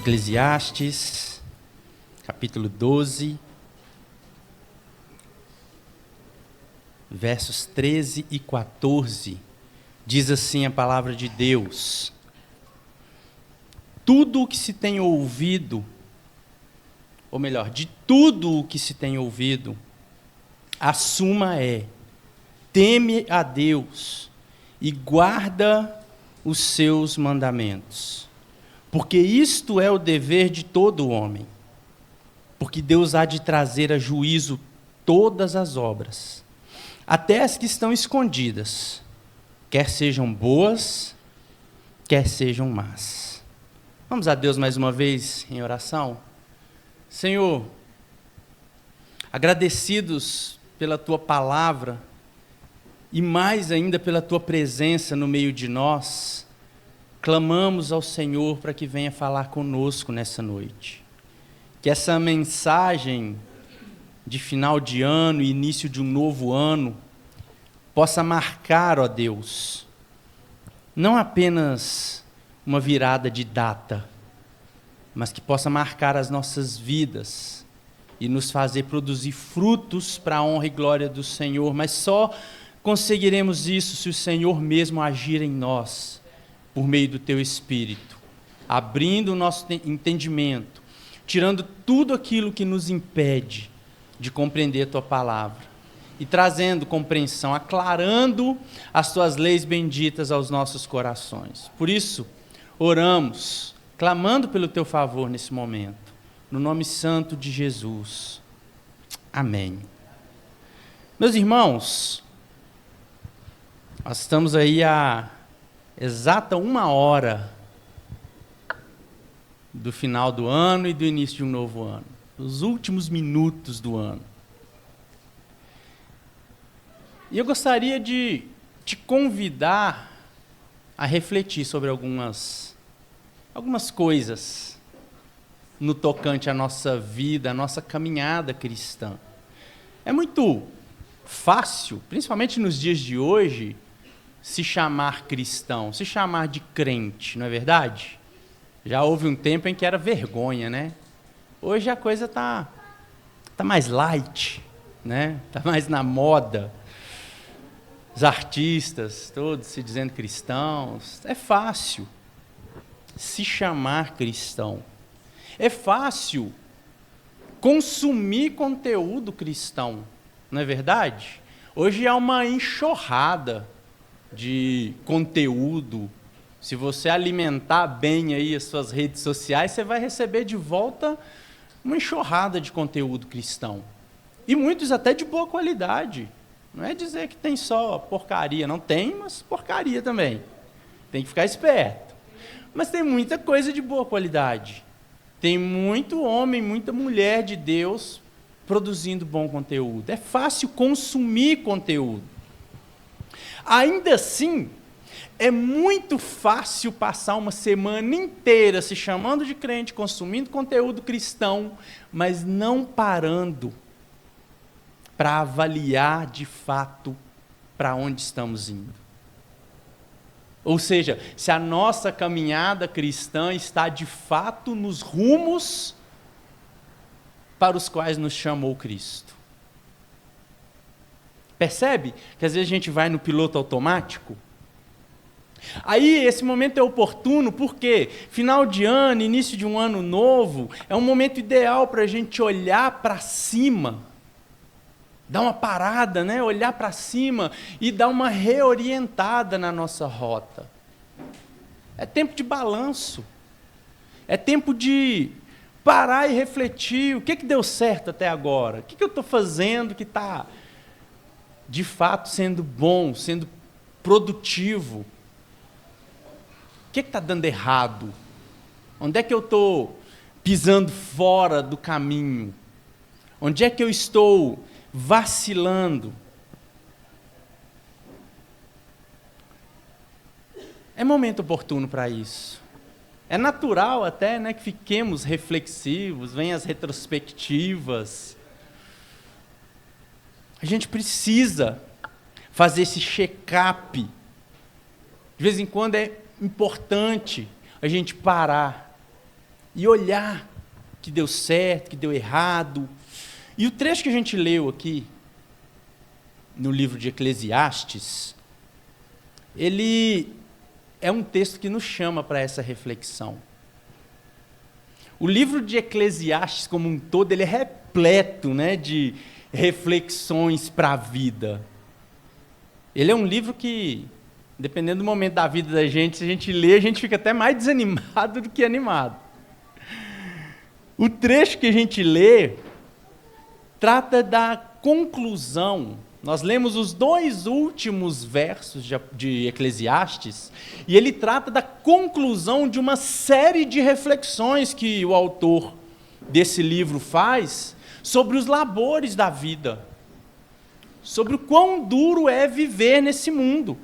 Eclesiastes, capítulo 12, versos 13 e 14, diz assim a palavra de Deus: tudo o que se tem ouvido, ou melhor, de tudo o que se tem ouvido, a suma é: teme a Deus e guarda os seus mandamentos, porque isto é o dever de todo homem, porque Deus há de trazer a juízo todas as obras, até as que estão escondidas, quer sejam boas, quer sejam más. Vamos a Deus mais uma vez em oração? Senhor, agradecidos pela Tua palavra e mais ainda pela Tua presença no meio de nós, clamamos ao Senhor para que venha falar conosco nessa noite. Que essa mensagem de final de ano e início de um novo ano possa marcar, ó Deus, não apenas uma virada de data, mas que possa marcar as nossas vidas e nos fazer produzir frutos para a honra e glória do Senhor. Mas só conseguiremos isso se o Senhor mesmo agir em nós, por meio do Teu Espírito, abrindo o nosso entendimento, tirando tudo aquilo que nos impede de compreender a Tua palavra e trazendo compreensão, aclarando as Tuas leis benditas aos nossos corações. Por isso, oramos, clamando pelo Teu favor nesse momento, no nome santo de Jesus. Amém. Meus irmãos, nós estamos aí há exata 1 hora do final do ano e do início de um novo ano, os últimos minutos do ano. E eu gostaria de te convidar a refletir sobre algumas coisas no tocante à nossa vida, à nossa caminhada cristã. É muito fácil, principalmente nos dias de hoje, se chamar cristão, se chamar de crente, não é verdade? Já houve um tempo em que era vergonha, né? Hoje a coisa tá mais light, né? Tá mais na moda. Os artistas todos se dizendo cristãos. É fácil se chamar cristão. É fácil consumir conteúdo cristão, não é verdade? Hoje há uma enxurrada de conteúdo. Se você alimentar bem aí as suas redes sociais, você vai receber de volta uma enxurrada de conteúdo cristão. E muitos até de boa qualidade. Não é dizer que tem só porcaria, não tem, mas porcaria também. Tem que ficar esperto. Mas tem muita coisa de boa qualidade. Tem muito homem, muita mulher de Deus produzindo bom conteúdo. É fácil consumir conteúdo. Ainda assim, é muito fácil passar uma semana inteira se chamando de crente, consumindo conteúdo cristão, mas não parando para avaliar de fato para onde estamos indo. Ou seja, se a nossa caminhada cristã está de fato nos rumos para os quais nos chamou Cristo. Percebe que às vezes a gente vai no piloto automático? Aí esse momento é oportuno porque final de ano, início de um ano novo, é um momento ideal para a gente olhar para cima, dar uma parada, né? Olhar para cima e dar uma reorientada na nossa rota. É tempo de balanço, é tempo de parar e refletir. O que deu certo até agora? O que eu estou fazendo que está de fato sendo bom, sendo produtivo? O que está dando errado? Onde é que eu estou pisando fora do caminho? Onde é que eu estou vacilando? É momento oportuno para isso. É natural até, né, que fiquemos reflexivos, venham as retrospectivas. A gente precisa fazer esse check-up. De vez em quando é importante a gente parar e olhar que deu certo, que deu errado. E o trecho que a gente leu aqui, no livro de Eclesiastes, ele é um texto que nos chama para essa reflexão. O livro de Eclesiastes, como um todo, ele é repleto, né, de reflexões para a vida. Ele é um livro que, dependendo do momento da vida da gente, se a gente lê, a gente fica até mais desanimado do que animado. O trecho que a gente lê trata da conclusão. Nós lemos os 2 últimos versos de Eclesiastes, e ele trata da conclusão de uma série de reflexões que o autor desse livro faz sobre os labores da vida, sobre o quão duro é viver nesse mundo.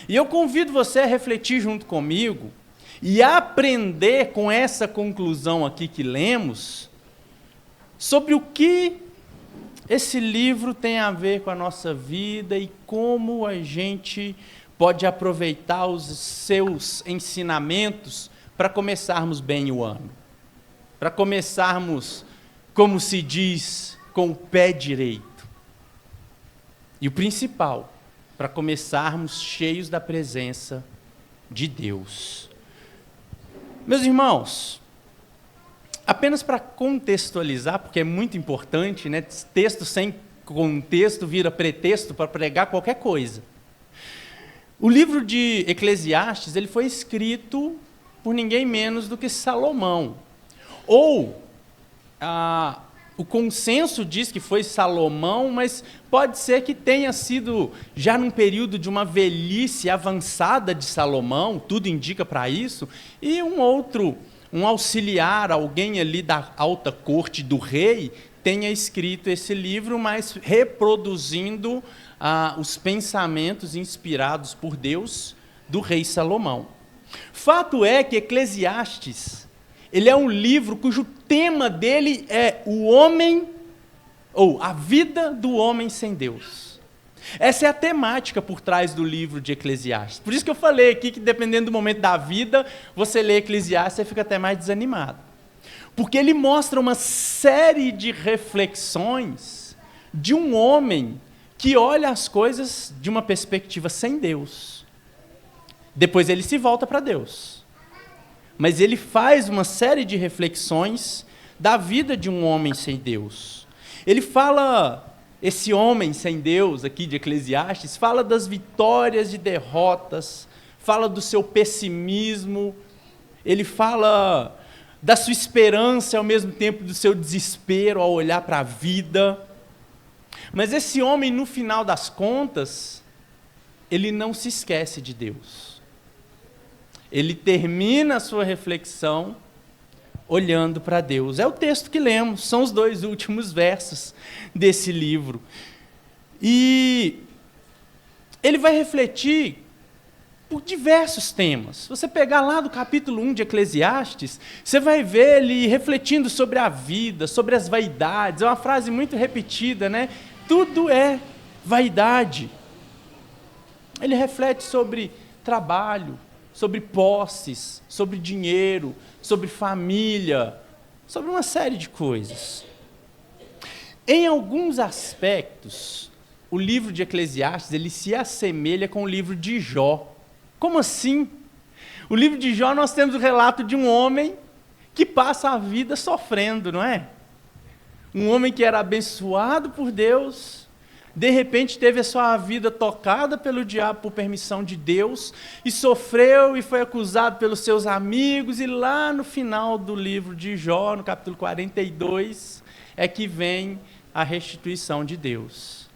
E eu convido você a refletir junto comigo e a aprender com essa conclusão aqui que lemos sobre o que esse livro tem a ver com a nossa vida e como a gente pode aproveitar os seus ensinamentos para começarmos bem o ano. Para começarmos, como se diz, com o pé direito. E o principal, para começarmos cheios da presença de Deus. Meus irmãos, apenas para contextualizar, porque é muito importante, né? Texto sem contexto vira pretexto para pregar qualquer coisa. O livro de Eclesiastes ele foi escrito por ninguém menos do que Salomão. Ou, o consenso diz que foi Salomão, mas pode ser que tenha sido já num período de uma velhice avançada de Salomão, tudo indica para isso, e um auxiliar, alguém ali da alta corte do rei, tenha escrito esse livro, mas reproduzindo os pensamentos inspirados por Deus do rei Salomão. Fato é que Eclesiastes, ele é um livro cujo tema dele é o homem, ou a vida do homem sem Deus. Essa é a temática por trás do livro de Eclesiastes. Por isso que eu falei aqui que, dependendo do momento da vida, você lê Eclesiastes e fica até mais desanimado. Porque ele mostra uma série de reflexões de um homem que olha as coisas de uma perspectiva sem Deus. Depois ele se volta para Deus. Mas ele faz uma série de reflexões da vida de um homem sem Deus. Ele fala... Esse homem sem Deus, aqui de Eclesiastes, fala das vitórias e derrotas, fala do seu pessimismo, ele fala da sua esperança e ao mesmo tempo do seu desespero ao olhar para a vida. Mas esse homem, no final das contas, ele não se esquece de Deus. Ele termina a sua reflexão olhando para Deus. É o texto que lemos, são os 2 últimos versos desse livro. E ele vai refletir por diversos temas. Se você pegar lá do capítulo 1 de Eclesiastes, você vai ver ele refletindo sobre a vida, sobre as vaidades. É uma frase muito repetida, né? Tudo é vaidade. Ele reflete sobre trabalho, sobre posses, sobre dinheiro, sobre família, sobre uma série de coisas. Em alguns aspectos, o livro de Eclesiastes ele se assemelha com o livro de Jó. Como assim? O livro de Jó nós temos o relato de um homem que passa a vida sofrendo, não é? Um homem que era abençoado por Deus, de repente teve a sua vida tocada pelo diabo por permissão de Deus, e sofreu e foi acusado pelos seus amigos, e lá no final do livro de Jó, no capítulo 42, é que vem a restituição de Deus.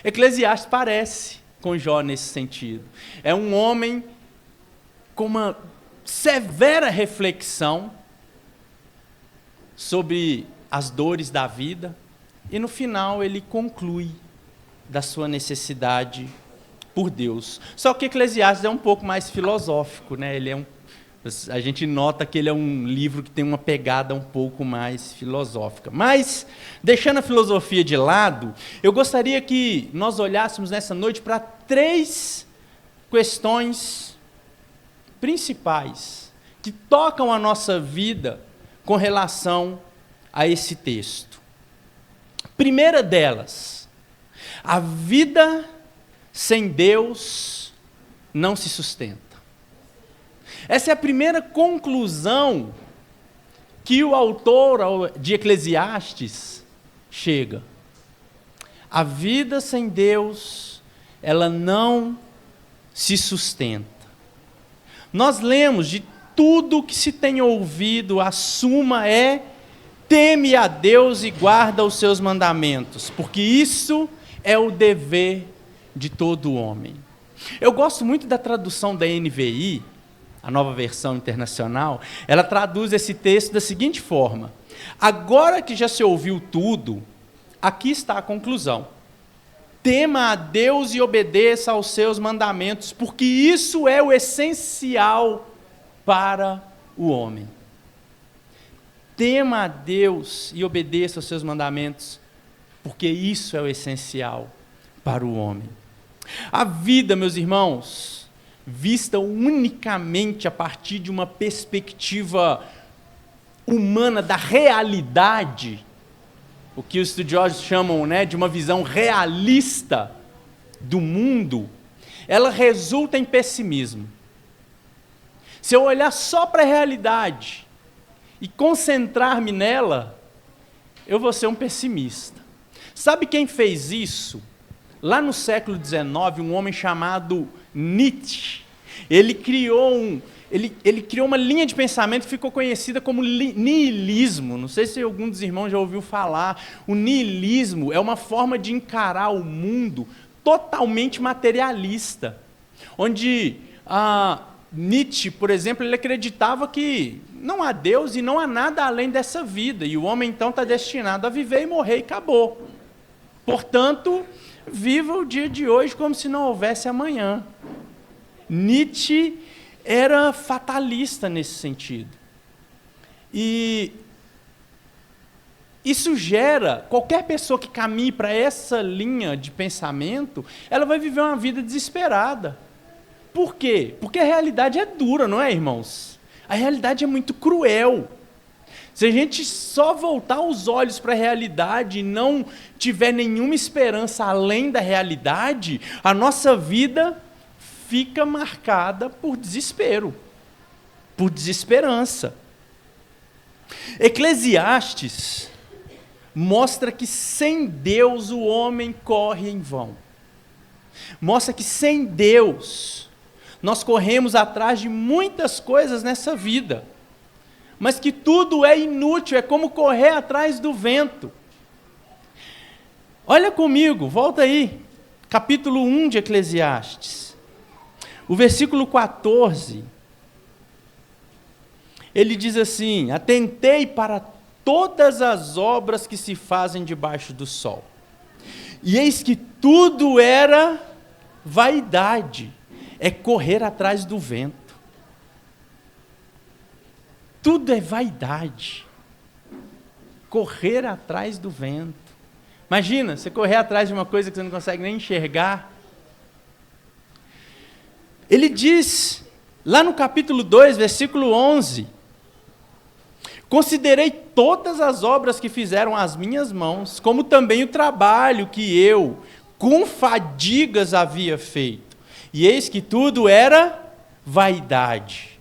Eclesiastes parece com Jó nesse sentido. É um homem com uma severa reflexão sobre as dores da vida, e no final ele conclui da sua necessidade por Deus. Só que Eclesiastes é um pouco mais filosófico, né? A gente nota que ele é um livro que tem uma pegada um pouco mais filosófica. Mas, deixando a filosofia de lado, eu gostaria que nós olhássemos nessa noite para 3 questões principais que tocam a nossa vida com relação a esse texto. Primeira delas, a vida sem Deus não se sustenta. Essa é a primeira conclusão que o autor de Eclesiastes chega. A vida sem Deus, ela não se sustenta. Nós lemos de tudo que se tem ouvido, a suma é: teme a Deus e guarda os seus mandamentos, porque isso é o dever de todo homem. Eu gosto muito da tradução da NVI, a Nova Versão Internacional. Ela traduz esse texto da seguinte forma: agora que já se ouviu tudo, aqui está a conclusão. Tema a Deus e obedeça aos seus mandamentos, porque isso é o essencial para o homem. Tema a Deus e obedeça aos seus mandamentos, porque isso é o essencial para o homem. A vida, meus irmãos, vista unicamente a partir de uma perspectiva humana da realidade, o que os estudiosos chamam, de uma visão realista do mundo, ela resulta em pessimismo. Se eu olhar só para a realidade e concentrar-me nela, eu vou ser um pessimista. Sabe quem fez isso? Lá no século XIX, um homem chamado Nietzsche. Ele criou uma linha de pensamento que ficou conhecida como niilismo. Não sei se algum dos irmãos já ouviu falar. O niilismo é uma forma de encarar o mundo totalmente materialista, onde Nietzsche, por exemplo, ele acreditava que não há Deus e não há nada além dessa vida, e o homem então está destinado a viver e morrer e acabou. Portanto, viva o dia de hoje como se não houvesse amanhã. Nietzsche era fatalista nesse sentido. E isso gera, qualquer pessoa que caminhe para essa linha de pensamento, ela vai viver uma vida desesperada. Por quê? Porque a realidade é dura, não é, irmãos? A realidade é muito cruel. Se a gente só voltar os olhos para a realidade e não tiver nenhuma esperança além da realidade, a nossa vida fica marcada por desespero, por desesperança. Eclesiastes mostra que sem Deus o homem corre em vão. Mostra que sem Deus nós corremos atrás de muitas coisas nessa vida, mas que tudo é inútil, é como correr atrás do vento. Olha comigo, volta aí, capítulo 1 de Eclesiastes, o versículo 14, ele diz assim: atentei para todas as obras que se fazem debaixo do sol, e eis que tudo era vaidade, é correr atrás do vento. Tudo é vaidade, correr atrás do vento. Imagina, você correr atrás de uma coisa que você não consegue nem enxergar. Ele diz, lá no capítulo 2, versículo 11, considerei todas as obras que fizeram as minhas mãos, como também o trabalho que eu, com fadigas, havia feito. E eis que tudo era vaidade,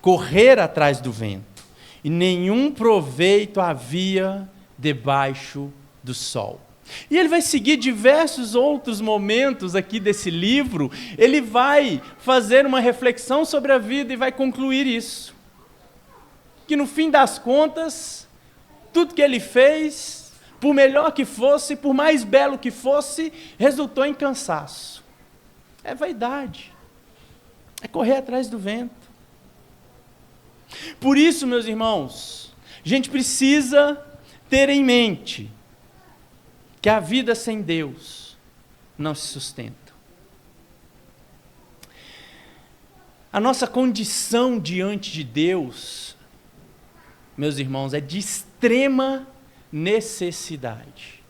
correr atrás do vento, e nenhum proveito havia debaixo do sol. E ele vai seguir diversos outros momentos aqui desse livro, ele vai fazer uma reflexão sobre a vida e vai concluir isso. Que no fim das contas, tudo que ele fez, por melhor que fosse, por mais belo que fosse, resultou em cansaço. É vaidade, é correr atrás do vento. Por isso, meus irmãos, a gente precisa ter em mente que a vida sem Deus não se sustenta. A nossa condição diante de Deus, meus irmãos, é de extrema necessidade.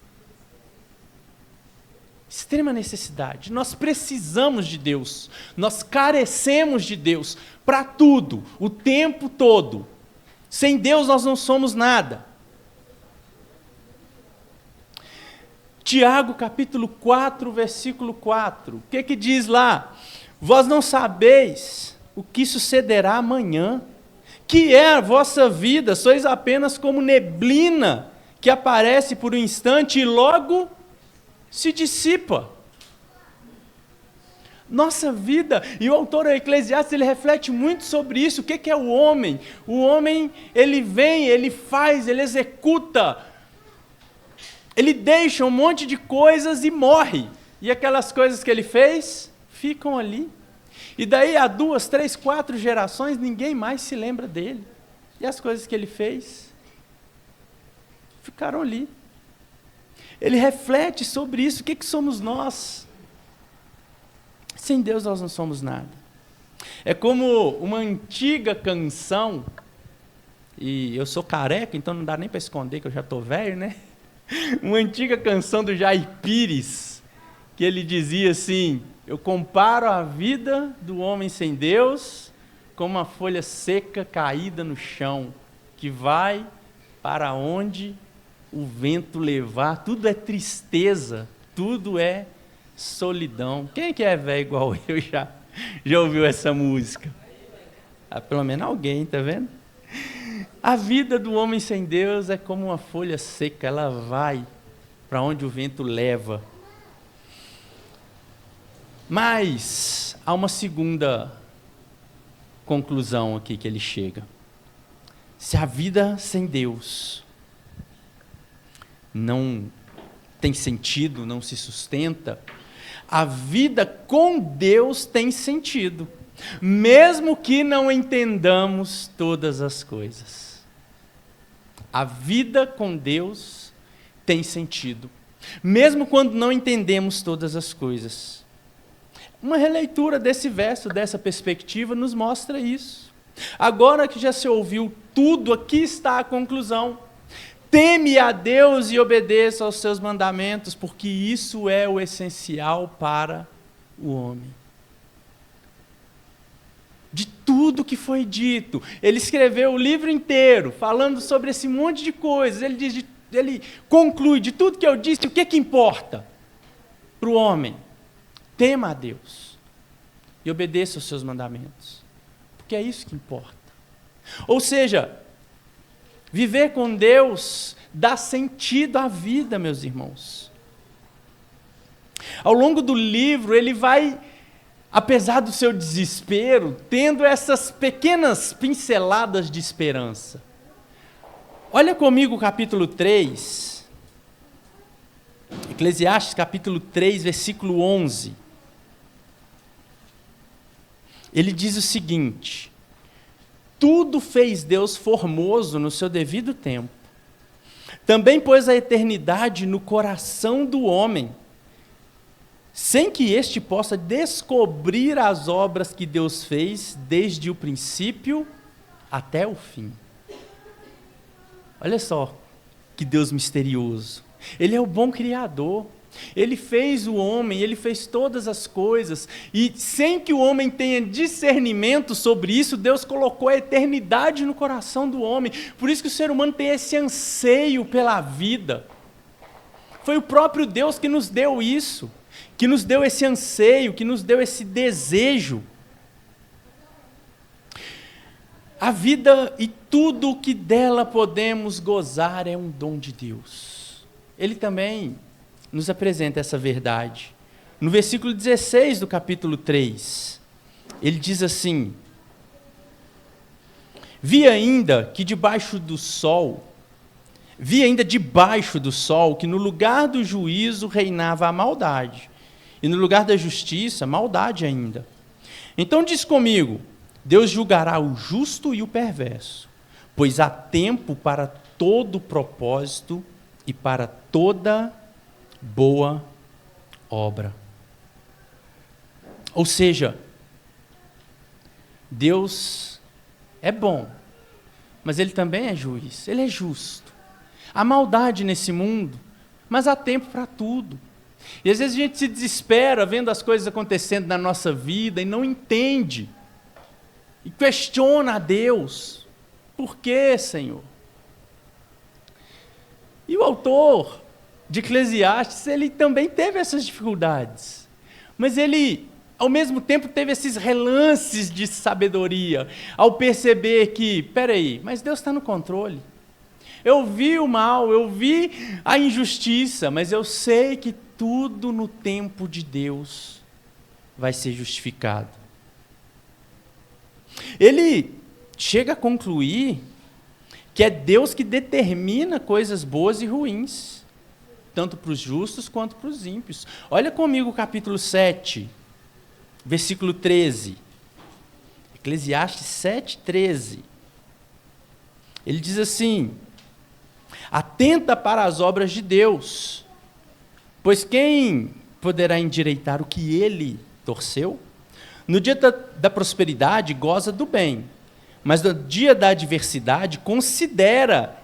extrema necessidade. Nós precisamos de Deus. Nós carecemos de Deus para tudo, o tempo todo. Sem Deus nós não somos nada. Tiago capítulo 4, versículo 4. O que diz lá? Vós não sabeis o que sucederá amanhã. Que é a vossa vida? Sois apenas como neblina que aparece por um instante e logo se dissipa. Nossa vida, e o autor Eclesiastes, ele reflete muito sobre isso. O que é o homem? O homem, ele vem, ele faz, ele executa, ele deixa um monte de coisas e morre. E aquelas coisas que ele fez, ficam ali. E daí há 2, 3, 4 gerações, ninguém mais se lembra dele. E as coisas que ele fez, ficaram ali. Ele reflete sobre isso. O que somos nós? Sem Deus nós não somos nada. É como uma antiga canção, e eu sou careca, então não dá nem para esconder que eu já estou velho, né? Uma antiga canção do Jair Pires, que ele dizia assim: eu comparo a vida do homem sem Deus com uma folha seca caída no chão, que vai para onde o vento levar. Tudo é tristeza, tudo é solidão. Quem que é velho igual eu já ouviu essa música? Ah, pelo menos alguém, tá vendo? A vida do homem sem Deus é como uma folha seca, ela vai para onde o vento leva. Mas há uma segunda conclusão aqui que ele chega. Se a vida sem Deus não tem sentido, não se sustenta, a vida com Deus tem sentido, mesmo que não entendamos todas as coisas. A vida com Deus tem sentido, mesmo quando não entendemos todas as coisas. Uma releitura desse verso, dessa perspectiva, nos mostra isso. Agora que já se ouviu tudo, aqui está a conclusão. Teme a Deus e obedeça aos seus mandamentos, porque isso é o essencial para o homem. De tudo que foi dito, ele escreveu o livro inteiro, falando sobre esse monte de coisas. Ele conclui, de tudo que eu disse, o que importa para o homem? Tema a Deus e obedeça aos seus mandamentos, porque é isso que importa. Ou seja, viver com Deus dá sentido à vida, meus irmãos. Ao longo do livro, ele vai, apesar do seu desespero, tendo essas pequenas pinceladas de esperança. Olha comigo o capítulo 3, Eclesiastes capítulo 3, versículo 11. Ele diz o seguinte: tudo fez Deus formoso no seu devido tempo. Também pôs a eternidade no coração do homem, sem que este possa descobrir as obras que Deus fez desde o princípio até o fim. Olha só que Deus misterioso. Ele é o bom Criador. Ele fez o homem, ele fez todas as coisas, e sem que o homem tenha discernimento sobre isso, Deus colocou a eternidade no coração do homem. Por isso que o ser humano tem esse anseio pela vida. Foi o próprio Deus que nos deu isso, que nos deu esse anseio, que nos deu esse desejo. A vida e tudo o que dela podemos gozar é um dom de Deus. Ele também nos apresenta essa verdade. No versículo 16 do capítulo 3, ele diz assim: vi ainda debaixo do sol, que no lugar do juízo reinava a maldade, e no lugar da justiça, maldade ainda. Então diz comigo: Deus julgará o justo e o perverso, pois há tempo para todo propósito e para toda boa obra. Ou seja, Deus é bom, mas Ele também é juiz, Ele é justo. Há maldade nesse mundo, mas há tempo para tudo. E às vezes a gente se desespera vendo as coisas acontecendo na nossa vida e não entende. E questiona a Deus. Por quê, Senhor? E o autor de Eclesiastes, ele também teve essas dificuldades. Mas ele, ao mesmo tempo, teve esses relances de sabedoria, ao perceber que, peraí, mas Deus está no controle. Eu vi o mal, eu vi a injustiça, mas eu sei que tudo no tempo de Deus vai ser justificado. Ele chega a concluir que é Deus que determina coisas boas e ruins, tanto para os justos quanto para os ímpios. Olha comigo o capítulo 7, versículo 13. Eclesiastes 7, 13. Ele diz assim: atenta para as obras de Deus, pois quem poderá endireitar o que ele torceu? No dia da prosperidade, goza do bem, mas no dia da adversidade, considera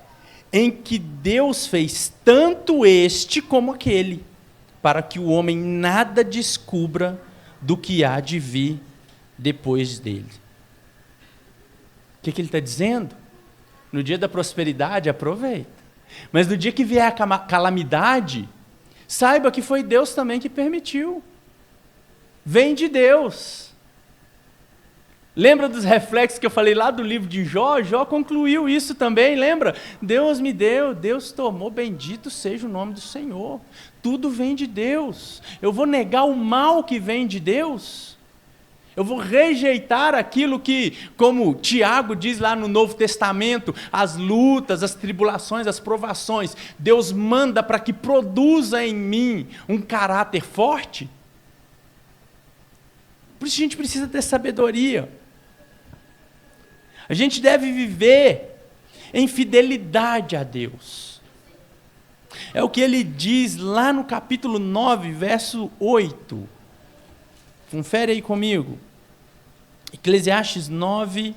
em que Deus fez tanto este como aquele, para que o homem nada descubra do que há de vir depois dele. O que ele está dizendo? No dia da prosperidade, aproveita. Mas no dia que vier a calamidade, saiba que foi Deus também que permitiu. Vem de Deus. Lembra dos reflexos que eu falei lá do livro de Jó? Jó concluiu isso também, lembra? Deus me deu, Deus tomou, bendito seja o nome do Senhor. Tudo vem de Deus. Eu vou negar o mal que vem de Deus? Eu vou rejeitar aquilo que, como Tiago diz lá no Novo Testamento, as lutas, as tribulações, as provações, Deus manda para que produza em mim um caráter forte? Por isso a gente precisa ter sabedoria. A gente deve viver em fidelidade a Deus. É o que ele diz lá no capítulo 9, verso 8. Confere aí comigo. Eclesiastes 9,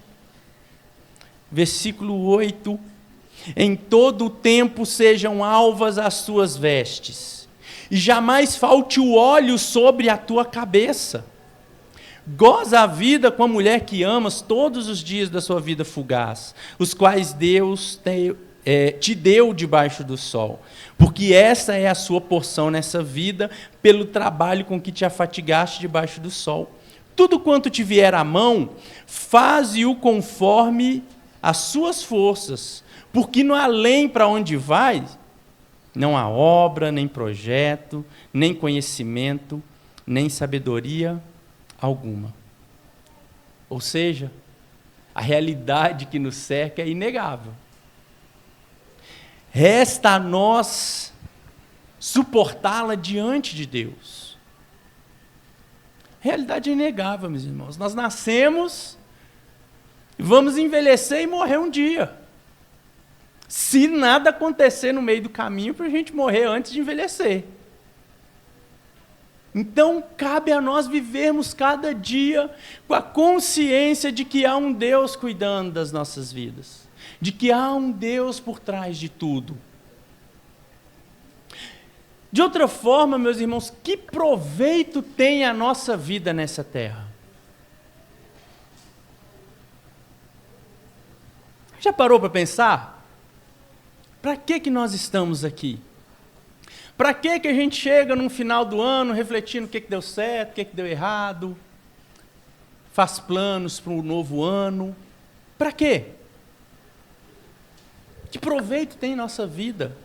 versículo 8. Em todo o tempo sejam alvas as tuas vestes, e jamais falte o óleo sobre a tua cabeça. Goza a vida com a mulher que amas todos os dias da sua vida fugaz, os quais Deus te deu debaixo do sol, porque essa é a sua porção nessa vida, pelo trabalho com que te afatigaste debaixo do sol. Tudo quanto te vier à mão, faze-o conforme as suas forças, porque no além para onde vais, não há obra, nem projeto, nem conhecimento, nem sabedoria alguma. Ou seja, a realidade que nos cerca é inegável. Resta a nós suportá-la diante de Deus. A realidade é inegável, meus irmãos. Nós nascemos, vamos envelhecer e morrer um dia. Se nada acontecer no meio do caminho para a gente morrer antes de envelhecer. Então, cabe a nós vivermos cada dia com a consciência de que há um Deus cuidando das nossas vidas, de que há um Deus por trás de tudo. De outra forma, meus irmãos, que proveito tem a nossa vida nessa terra? Já parou para pensar? Para que nós estamos aqui? Para que a gente chega no final do ano refletindo o que deu certo, o que deu errado, faz planos para um novo ano? Para quê? Que proveito tem nossa vida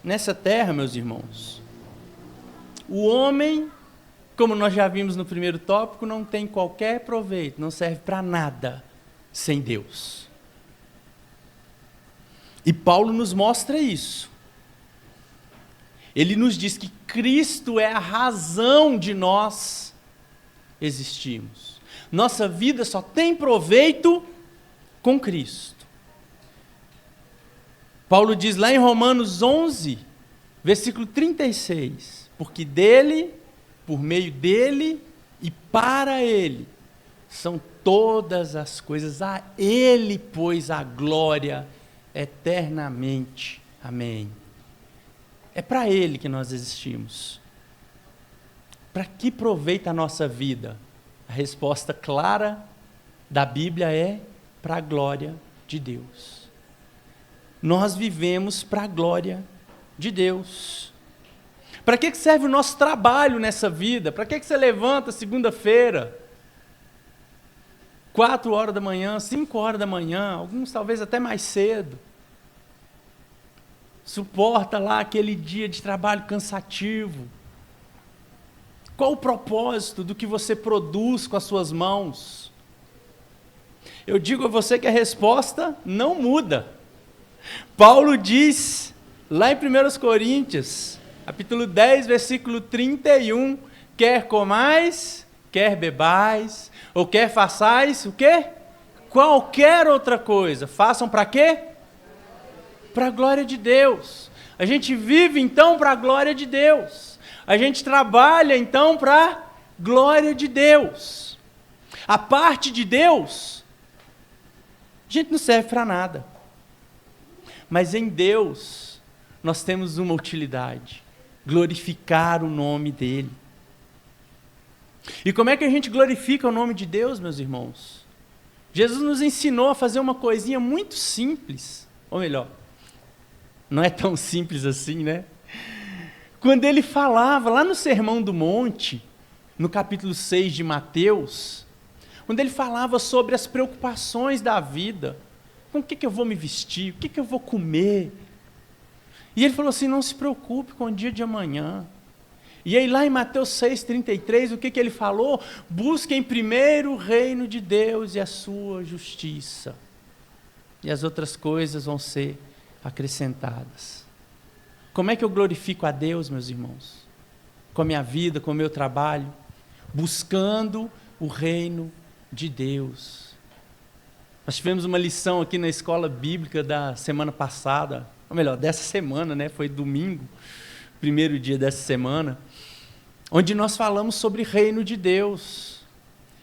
nessa terra, meus irmãos? O homem, como nós já vimos no primeiro tópico, não tem qualquer proveito, não serve para nada sem Deus. E Paulo nos mostra isso. Ele nos diz que Cristo é a razão de nós existirmos. Nossa vida só tem proveito com Cristo. Paulo diz lá em Romanos 11, versículo 36, porque dele, por meio dele e para ele, são todas as coisas, a ele, pois, a glória eternamente. Amém. É para ele que nós existimos. para que proveita a nossa vida? A resposta clara da Bíblia é para a glória de Deus. Nós vivemos para a glória de Deus. Para que serve o nosso trabalho nessa vida? Para que você levanta segunda-feira, 4 horas da manhã, 5 horas da manhã, alguns talvez até mais cedo, suporta lá aquele dia de trabalho cansativo? Qual o propósito do que você produz com as suas mãos? Eu digo a você que a resposta não muda. Paulo diz, lá em 1 Coríntios, capítulo 10, versículo 31, quer comais, quer bebais, ou quer façais, o quê? Qualquer outra coisa. Façam para quê? Para a glória de Deus. A gente vive então para a glória de Deus. A gente trabalha então para a glória de Deus. A parte de Deus, a gente não serve para nada. Mas em Deus, nós temos uma utilidade: glorificar o nome dEle. E como é que a gente glorifica o nome de Deus, meus irmãos? Jesus nos ensinou a fazer uma coisinha muito simples, ou melhor, não é tão simples assim, né? Quando ele falava lá no Sermão do Monte, no capítulo 6 de Mateus, quando ele falava sobre as preocupações da vida, com o que eu vou me vestir, o que eu vou comer, e ele falou assim, não se preocupe com o dia de amanhã. E aí lá em Mateus 6,33, o que ele falou? Busquem primeiro o reino de Deus e a sua justiça, e as outras coisas vão ser acrescentadas. Como é que eu glorifico a Deus, meus irmãos? Com a minha vida, com o meu trabalho, buscando o reino de Deus. Nós tivemos uma lição aqui na escola bíblica da semana passada, ou melhor, dessa semana, né? Foi domingo, primeiro dia dessa semana, onde nós falamos sobre reino de Deus.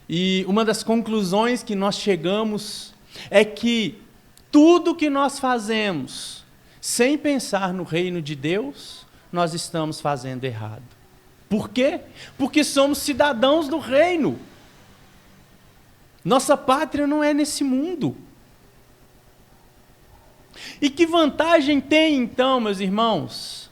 E uma das conclusões que nós chegamos é que tudo que nós fazemos sem pensar no reino de Deus, nós estamos fazendo errado. Por quê? Porque somos cidadãos do reino. Nossa pátria não é nesse mundo. E que vantagem tem então, meus irmãos?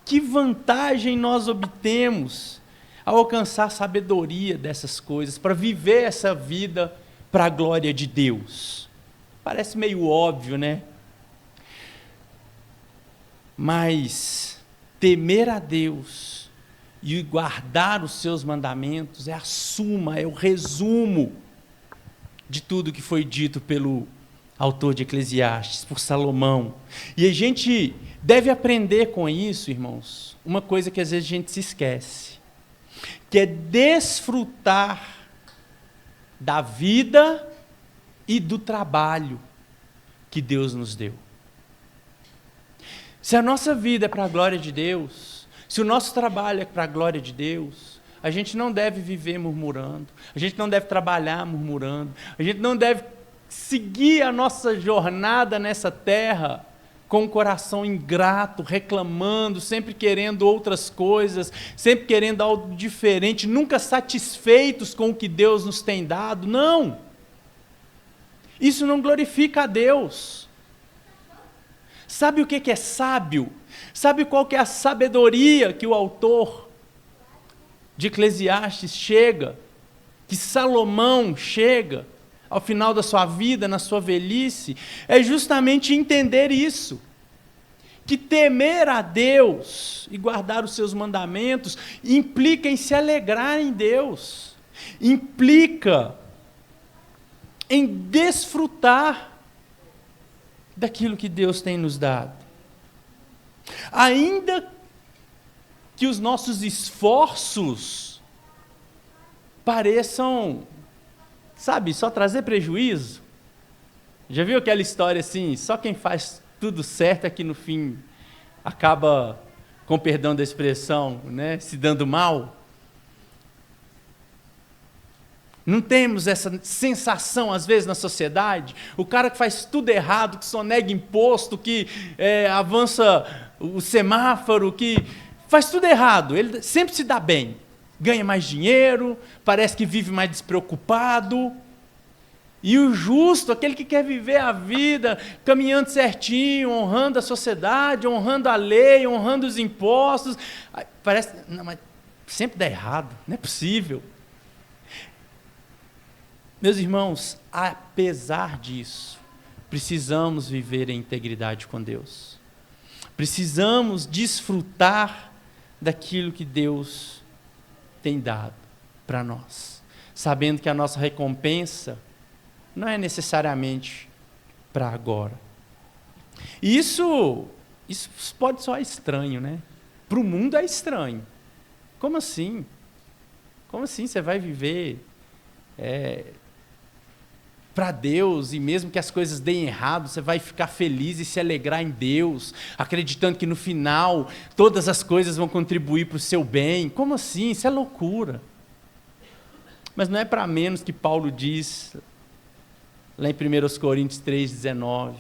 Que vantagem nós obtemos ao alcançar a sabedoria dessas coisas, para viver essa vida para a glória de Deus? Parece meio óbvio, né? Mas temer a Deus e guardar os seus mandamentos é a suma, é o resumo de tudo que foi dito pelo autor de Eclesiastes, por Salomão. E a gente deve aprender com isso, irmãos, uma coisa que às vezes a gente se esquece, que é desfrutar da vida e do trabalho que Deus nos deu. Se a nossa vida é para a glória de Deus, se o nosso trabalho é para a glória de Deus, a gente não deve viver murmurando, a gente não deve trabalhar murmurando, a gente não deve seguir a nossa jornada nessa terra com o coração ingrato, reclamando, sempre querendo outras coisas, sempre querendo algo diferente, nunca satisfeitos com o que Deus nos tem dado. Não! Isso não glorifica a Deus. Sabe o que é sábio? Sabe qual que é a sabedoria que o autor de Eclesiastes chega, que Salomão chega ao final da sua vida, na sua velhice? É justamente entender isso, que temer a Deus e guardar os seus mandamentos implica em se alegrar em Deus, implica em desfrutar daquilo que Deus tem nos dado. Ainda que os nossos esforços pareçam, sabe, só trazer prejuízo. Já viu aquela história assim, só quem faz tudo certo é que no fim acaba, com perdão da expressão, né, se dando mal? Não temos essa sensação, às vezes, na sociedade? O cara que faz tudo errado, que sonega imposto, que avança o semáforo, que faz tudo errado, ele sempre se dá bem. Ganha mais dinheiro, parece que vive mais despreocupado. E o justo, aquele que quer viver a vida, caminhando certinho, honrando a sociedade, honrando a lei, honrando os impostos, parece, não, mas sempre dá errado, não é possível. Meus irmãos, apesar disso, precisamos viver em integridade com Deus. Precisamos desfrutar daquilo que Deus tem dado para nós, sabendo que a nossa recompensa não é necessariamente para agora. E isso pode soar estranho, né? Para o mundo é estranho. Como assim? Como assim você vai viver para Deus, e mesmo que as coisas deem errado, você vai ficar feliz e se alegrar em Deus, acreditando que no final todas as coisas vão contribuir para o seu bem? Como assim? Isso é loucura. Mas não é para menos que Paulo diz, lá em 1 Coríntios 3,19,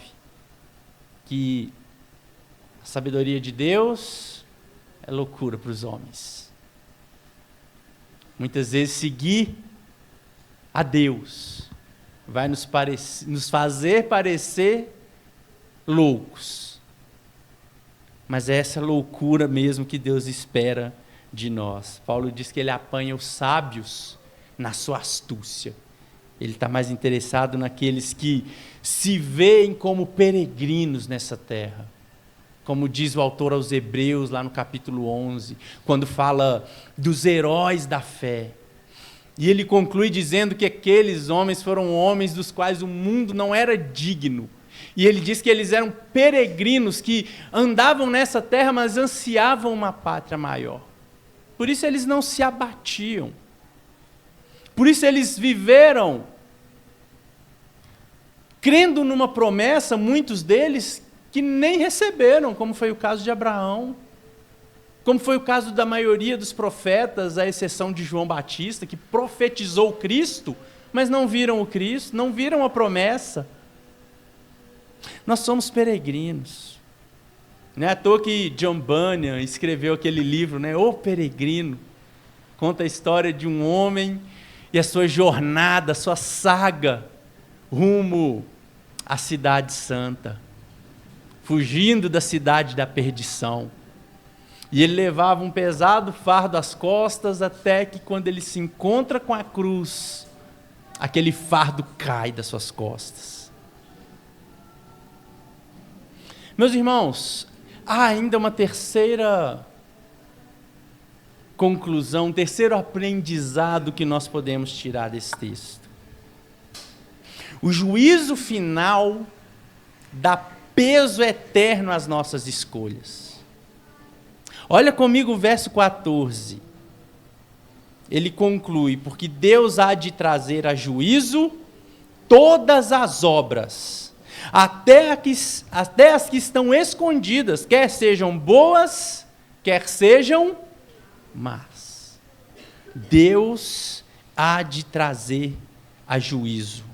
que a sabedoria de Deus é loucura para os homens. Muitas vezes seguir a Deus vai nos fazer parecer loucos. Mas é essa loucura mesmo que Deus espera de nós. Paulo diz que ele apanha os sábios na sua astúcia. Ele está mais interessado naqueles que se veem como peregrinos nessa terra. Como diz o autor aos Hebreus, lá no capítulo 11, quando fala dos heróis da fé. E ele conclui dizendo que aqueles homens foram homens dos quais o mundo não era digno. E ele diz que eles eram peregrinos que andavam nessa terra, mas ansiavam uma pátria maior. Por isso eles não se abatiam. Por isso eles viveram crendo numa promessa, muitos deles que nem receberam, como foi o caso de Abraão, como foi o caso da maioria dos profetas, à exceção de João Batista, que profetizou Cristo, mas não viram o Cristo, não viram a promessa. Nós somos peregrinos. Não é à toa que John Bunyan escreveu aquele livro, né? O Peregrino. Conta a história de um homem e a sua jornada, a sua saga, rumo à cidade santa, fugindo da cidade da perdição. E ele levava um pesado fardo às costas, até que quando ele se encontra com a cruz, aquele fardo cai das suas costas. Meus irmãos, há ainda uma terceira conclusão, um terceiro aprendizado que nós podemos tirar desse texto. O juízo final dá peso eterno às nossas escolhas. Olha comigo o verso 14. Ele conclui: porque Deus há de trazer a juízo todas as obras, até as que estão escondidas, quer sejam boas, quer sejam más. Deus há de trazer a juízo.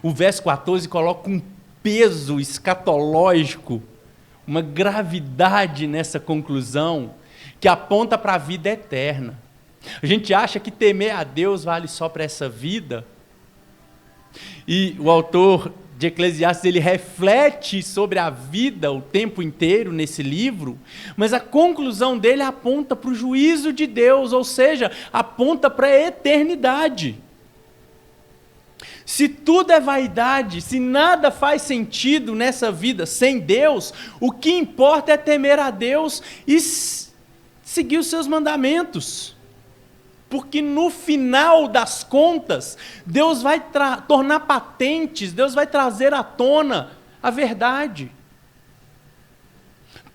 O verso 14 coloca um peso escatológico, uma gravidade nessa conclusão, que aponta para a vida eterna. A gente acha que temer a Deus vale só para essa vida. E o autor de Eclesiastes, ele reflete sobre a vida o tempo inteiro nesse livro, mas a conclusão dele aponta para o juízo de Deus, ou seja, aponta para a eternidade. Se tudo é vaidade, se nada faz sentido nessa vida sem Deus, o que importa é temer a Deus e seguir os seus mandamentos. Porque no final das contas, Deus vai tornar patentes, Deus vai trazer à tona a verdade.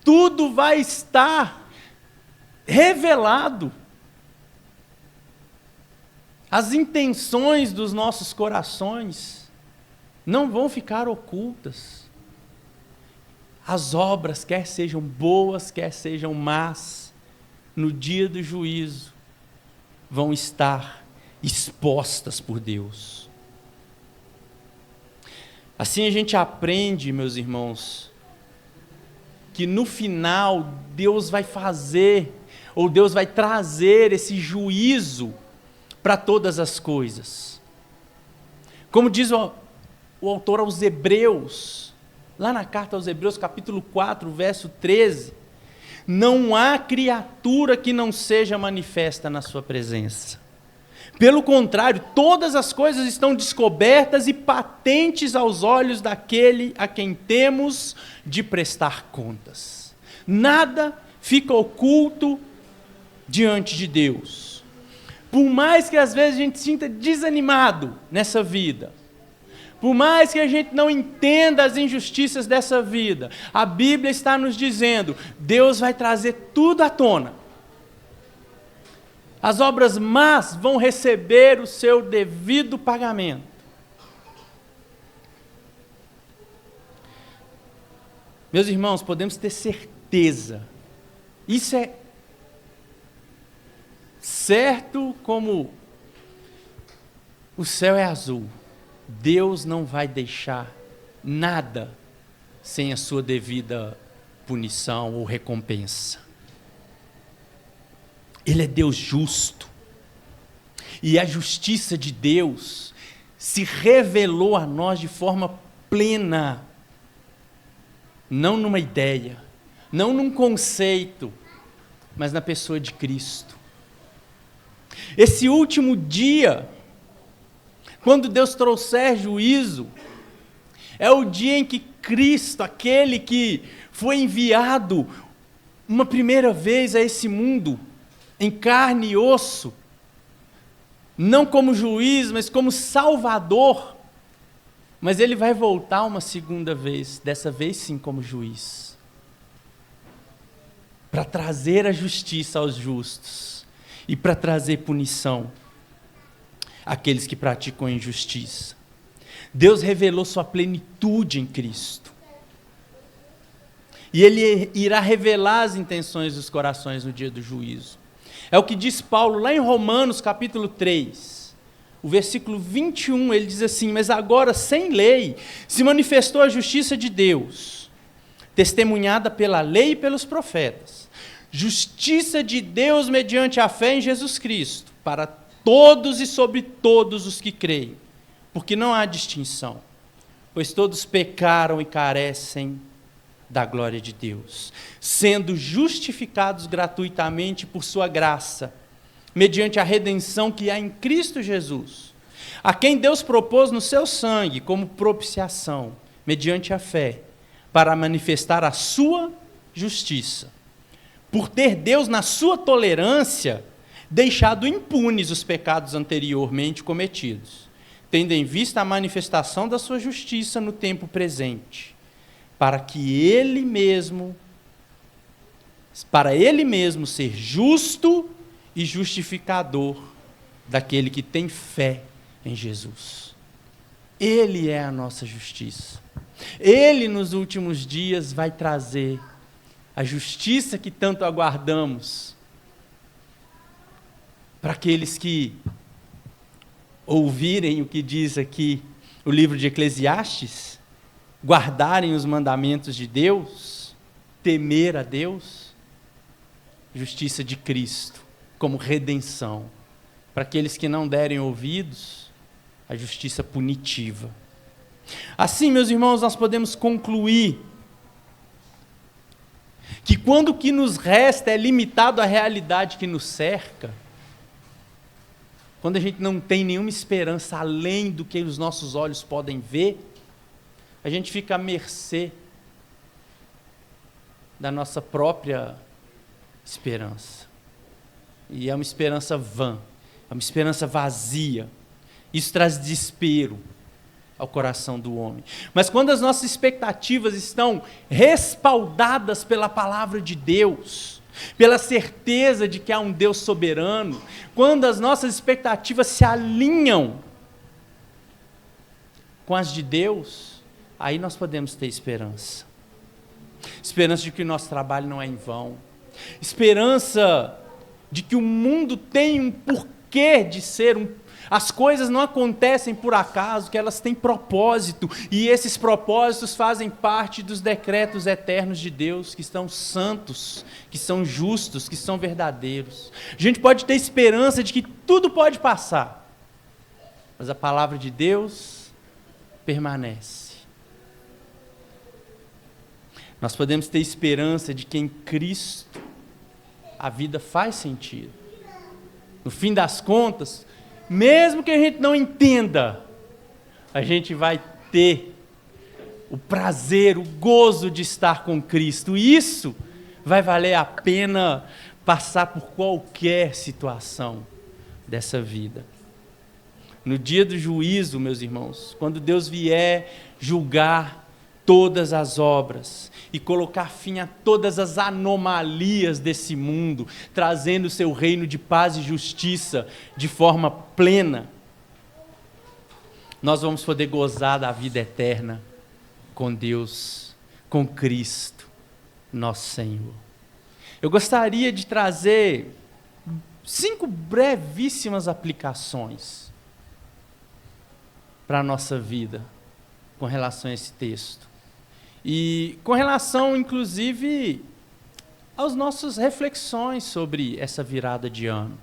Tudo vai estar revelado. As intenções dos nossos corações não vão ficar ocultas. As obras, quer sejam boas, quer sejam más, no dia do juízo, vão estar expostas por Deus. Assim a gente aprende, meus irmãos, que no final Deus vai fazer, ou Deus vai trazer esse juízo para todas as coisas. Como diz o autor aos Hebreus, lá na carta aos Hebreus, capítulo 4, verso 13, não há criatura que não seja manifesta na sua presença. Pelo contrário, todas as coisas estão descobertas e patentes aos olhos daquele a quem temos de prestar contas. Nada fica oculto diante de Deus. Por mais que às vezes a gente se sinta desanimado nessa vida, por mais que a gente não entenda as injustiças dessa vida, a Bíblia está nos dizendo, Deus vai trazer tudo à tona. As obras más vão receber o seu devido pagamento. Meus irmãos, podemos ter certeza, isso é certo como o céu é azul. Deus não vai deixar nada sem a sua devida punição ou recompensa. Ele é Deus justo. E a justiça de Deus se revelou a nós de forma plena. Não numa ideia, não num conceito, mas na pessoa de Cristo. Esse último dia, quando Deus trouxer juízo, é o dia em que Cristo, aquele que foi enviado uma primeira vez a esse mundo, em carne e osso, não como juiz, mas como salvador, mas ele vai voltar uma segunda vez, dessa vez sim como juiz, para trazer a justiça aos justos e para trazer punição àqueles que praticam a injustiça. Deus revelou sua plenitude em Cristo. E Ele irá revelar as intenções dos corações no dia do juízo. É o que diz Paulo lá em Romanos capítulo 3, o versículo 21, ele diz assim, mas agora sem lei se manifestou a justiça de Deus, testemunhada pela lei e pelos profetas. Justiça de Deus mediante a fé em Jesus Cristo, para todos e sobre todos os que creem, porque não há distinção, pois todos pecaram e carecem da glória de Deus, sendo justificados gratuitamente por sua graça, mediante a redenção que há em Cristo Jesus, a quem Deus propôs no seu sangue como propiciação, mediante a fé, para manifestar a sua justiça, por ter Deus na sua tolerância deixado impunes os pecados anteriormente cometidos, tendo em vista a manifestação da sua justiça no tempo presente, para ele mesmo ser justo e justificador daquele que tem fé em Jesus. Ele é a nossa justiça. Ele, nos últimos dias, vai trazer a justiça que tanto aguardamos para aqueles que ouvirem o que diz aqui o livro de Eclesiastes, guardarem os mandamentos de Deus, temer a Deus, justiça de Cristo como redenção. Para aqueles que não derem ouvidos, a justiça punitiva. Assim, meus irmãos, nós podemos concluir que quando o que nos resta é limitado à realidade que nos cerca, quando a gente não tem nenhuma esperança além do que os nossos olhos podem ver, a gente fica à mercê da nossa própria esperança. E é uma esperança vã, é uma esperança vazia. Isso traz desespero ao coração do homem. Mas quando as nossas expectativas estão respaldadas pela palavra de Deus, pela certeza de que há um Deus soberano, quando as nossas expectativas se alinham com as de Deus, aí nós podemos ter esperança. Esperança de que o nosso trabalho não é em vão. Esperança de que o mundo tem um porquê de ser, As coisas não acontecem por acaso, que elas têm propósito, e esses propósitos fazem parte dos decretos eternos de Deus, que são santos, que são justos, que são verdadeiros. A gente pode ter esperança de que tudo pode passar, mas a palavra de Deus permanece. Nós podemos ter esperança de que em Cristo a vida faz sentido. No fim das contas, mesmo que a gente não entenda, a gente vai ter o prazer, o gozo de estar com Cristo. E isso vai valer a pena passar por qualquer situação dessa vida. No dia do juízo, meus irmãos, quando Deus vier julgar todas as obras e colocar fim a todas as anomalias desse mundo, trazendo o seu reino de paz e justiça de forma plena, nós vamos poder gozar da vida eterna com Deus, com Cristo, nosso Senhor. Eu gostaria de trazer 5 brevíssimas aplicações para a nossa vida com relação a esse texto. E com relação, inclusive, às nossas reflexões sobre essa virada de ano.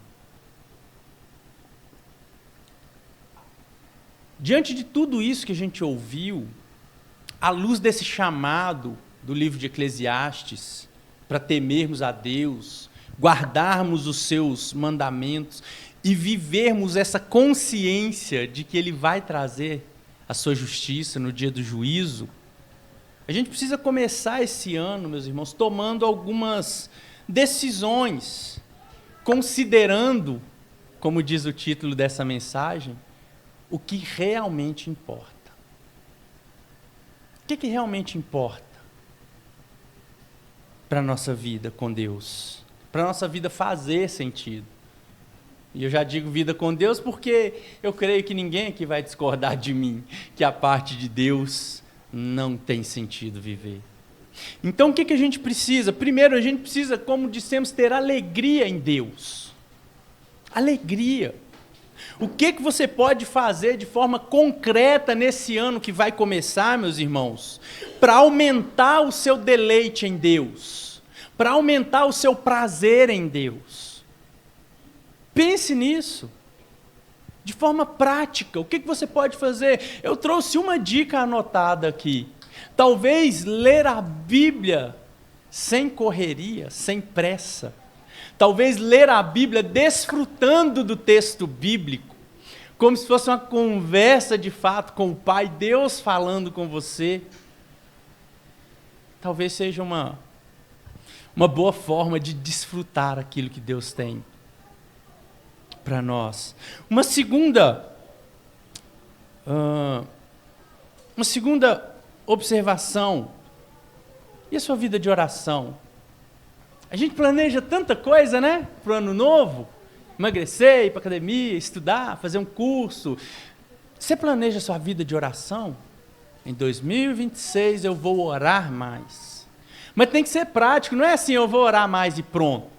Diante de tudo isso que a gente ouviu, à luz desse chamado do livro de Eclesiastes, para temermos a Deus, guardarmos os seus mandamentos e vivermos essa consciência de que Ele vai trazer a sua justiça no dia do juízo, a gente precisa começar esse ano, meus irmãos, tomando algumas decisões, considerando, como diz o título dessa mensagem, o que realmente importa. O que realmente importa para a nossa vida com Deus? Para a nossa vida fazer sentido. E eu já digo vida com Deus porque eu creio que ninguém aqui vai discordar de mim, que a parte de Deus não tem sentido viver. Então o que a gente precisa? Primeiro, a gente precisa, como dissemos, ter alegria em Deus. Alegria. O que você pode fazer de forma concreta nesse ano que vai começar, meus irmãos, para aumentar o seu deleite em Deus, para aumentar o seu prazer em Deus? Pense nisso. De forma prática, o que você pode fazer? Eu trouxe uma dica anotada aqui. Talvez ler a Bíblia sem correria, sem pressa. Talvez ler a Bíblia desfrutando do texto bíblico, como se fosse uma conversa de fato com o Pai, Deus falando com você. Talvez seja uma boa forma de desfrutar aquilo que Deus tem para nós. Uma segunda observação. E a sua vida de oração? A gente planeja tanta coisa, né? Para o ano novo. Emagrecer, ir para a academia, estudar, fazer um curso. Você planeja a sua vida de oração? Em 2026 eu vou orar mais. Mas tem que ser prático, não é assim, eu vou orar mais e pronto.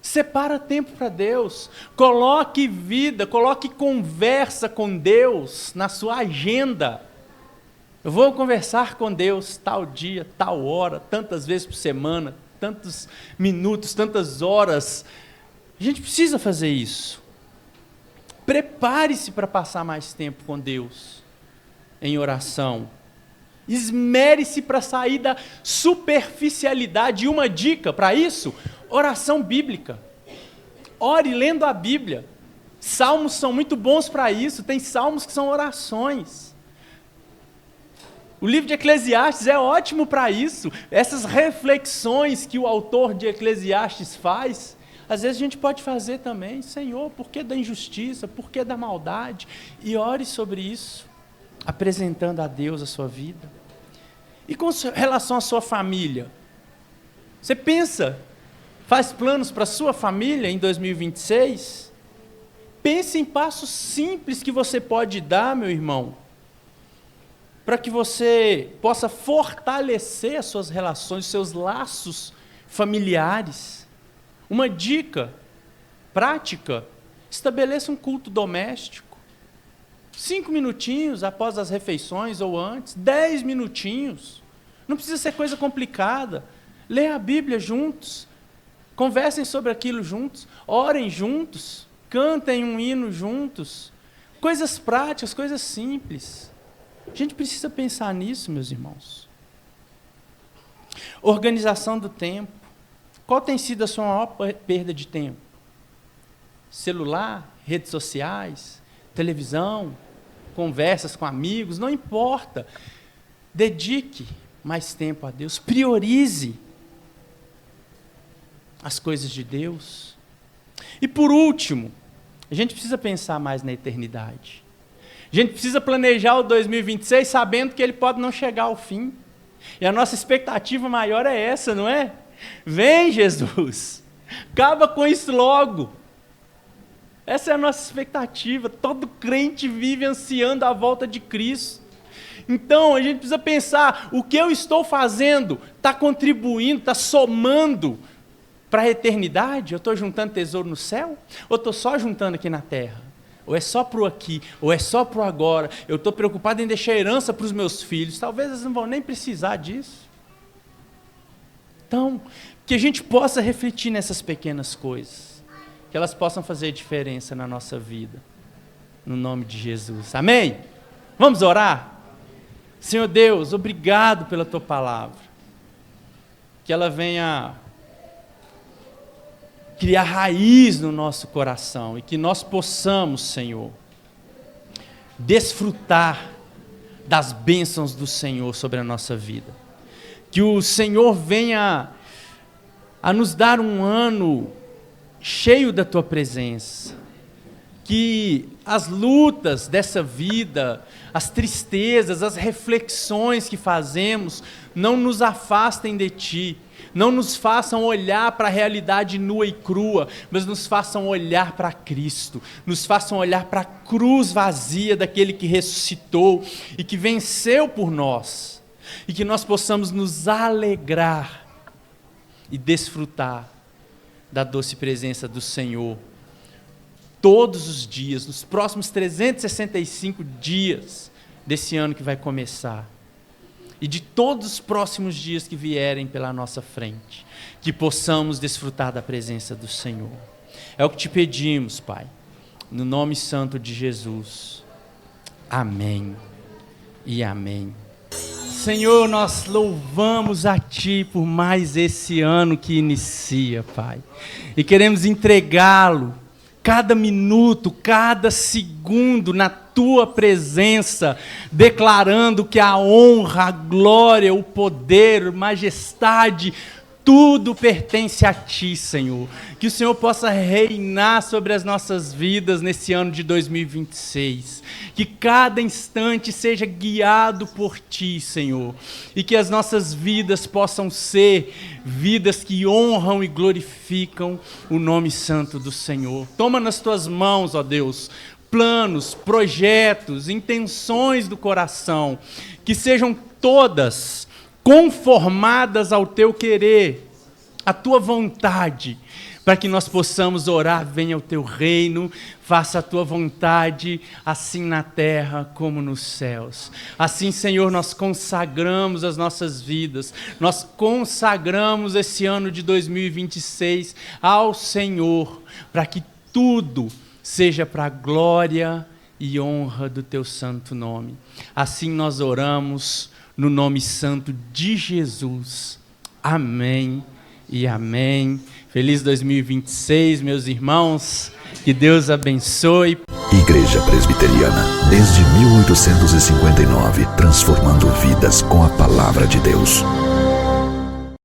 Separa tempo para Deus, coloque vida, coloque conversa com Deus na sua agenda. Eu vou conversar com Deus tal dia, tal hora, tantas vezes por semana, tantos minutos, tantas horas. A gente precisa fazer isso. Prepare-se para passar mais tempo com Deus em oração. Esmere-se para sair da superficialidade. E uma dica para isso: oração bíblica. Ore lendo a Bíblia. Salmos são muito bons para isso. Tem salmos que são orações. O livro de Eclesiastes é ótimo para isso. Essas reflexões que o autor de Eclesiastes faz, às vezes a gente pode fazer também. Senhor, por que da injustiça? Por que da maldade? E ore sobre isso, apresentando a Deus a sua vida. E com relação à sua família? Você pensa, faz planos para a sua família em 2026? Pense em passos simples que você pode dar, meu irmão, para que você possa fortalecer as suas relações, os seus laços familiares. Uma dica prática: estabeleça um culto doméstico. 5 minutinhos após as refeições ou antes, 10 minutinhos. Não precisa ser coisa complicada. Leia a Bíblia juntos, conversem sobre aquilo juntos, orem juntos, cantem um hino juntos. Coisas práticas, coisas simples. A gente precisa pensar nisso, meus irmãos. Organização do tempo. Qual tem sido a sua maior perda de tempo? Celular, redes sociais, televisão, conversas com amigos, não importa. Dedique mais tempo a Deus, priorize as coisas de Deus. E por último, a gente precisa pensar mais na eternidade. A gente precisa planejar o 2026 sabendo que ele pode não chegar ao fim. E a nossa expectativa maior é essa, não é? Vem, Jesus, acaba com isso logo. Essa é a nossa expectativa. Todo crente vive ansiando a volta de Cristo. Então, a gente precisa pensar, o que eu estou fazendo está contribuindo, está somando para a eternidade? Eu estou juntando tesouro no céu? Ou estou só juntando aqui na terra? Ou é só para o aqui, ou é só para o agora? Eu estou preocupado em deixar herança para os meus filhos. Talvez eles não vão nem precisar disso. Então, que a gente possa refletir nessas pequenas coisas. Que elas possam fazer diferença na nossa vida. No nome de Jesus. Amém? Vamos orar? Senhor Deus, obrigado pela Tua palavra. Que ela venha criar raiz no nosso coração e que nós possamos, Senhor, desfrutar das bênçãos do Senhor sobre a nossa vida. Que o Senhor venha a nos dar um ano cheio da Tua presença. Que as lutas dessa vida, as tristezas, as reflexões que fazemos, não nos afastem de Ti, não nos façam olhar para a realidade nua e crua, mas nos façam olhar para Cristo, nos façam olhar para a cruz vazia daquele que ressuscitou e que venceu por nós, e que nós possamos nos alegrar e desfrutar da doce presença do Senhor todos os dias, nos próximos 365 dias desse ano que vai começar. E de todos os próximos dias que vierem pela nossa frente, que possamos desfrutar da presença do Senhor. É o que te pedimos, Pai, no nome santo de Jesus. Amém e amém. Senhor, nós louvamos a Ti por mais esse ano que inicia, Pai. E queremos entregá-lo, cada minuto, cada segundo na Tua presença, declarando que a honra, a glória, o poder, a majestade, tudo pertence a Ti, Senhor. Que o Senhor possa reinar sobre as nossas vidas nesse ano de 2026. Que cada instante seja guiado por Ti, Senhor. E que as nossas vidas possam ser vidas que honram e glorificam o nome santo do Senhor. Toma nas Tuas mãos, ó Deus, planos, projetos, intenções do coração, que sejam todas conformadas ao Teu querer, à Tua vontade, para que nós possamos orar, venha o Teu reino, faça a Tua vontade, assim na terra como nos céus. Assim, Senhor, nós consagramos as nossas vidas, nós consagramos esse ano de 2026 ao Senhor, para que tudo seja para a glória e honra do Teu santo nome. Assim nós oramos no nome santo de Jesus. Amém e amém. Feliz 2026, meus irmãos. Que Deus abençoe. Igreja Presbiteriana, desde 1859, transformando vidas com a palavra de Deus.